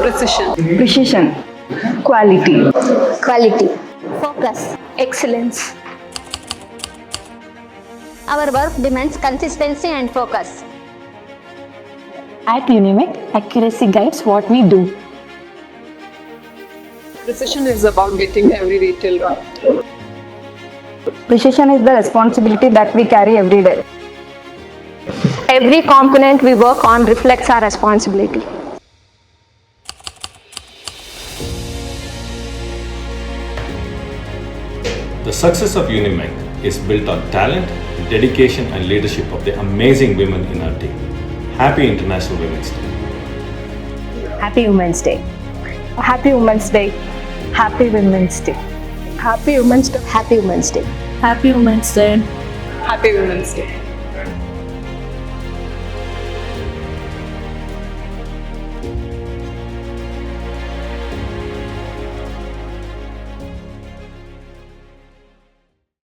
Precision. Precision. Quality. Quality. Focus. Excellence. Our work demands consistency and focus. At Unimech, accuracy guides what we do. Precision is about getting every detail right. Precision is the responsibility that we carry every day. Every component we work on reflects our responsibility. The success of Unimech is built on talent, dedication and leadership of the amazing women in our team. Happy International Women's Day. Happy Women's Day. Happy Women's Day. Happy Women's Day. Happy Women's Day. Happy Women's Day. Happy Women's Day. Happy Women's Day.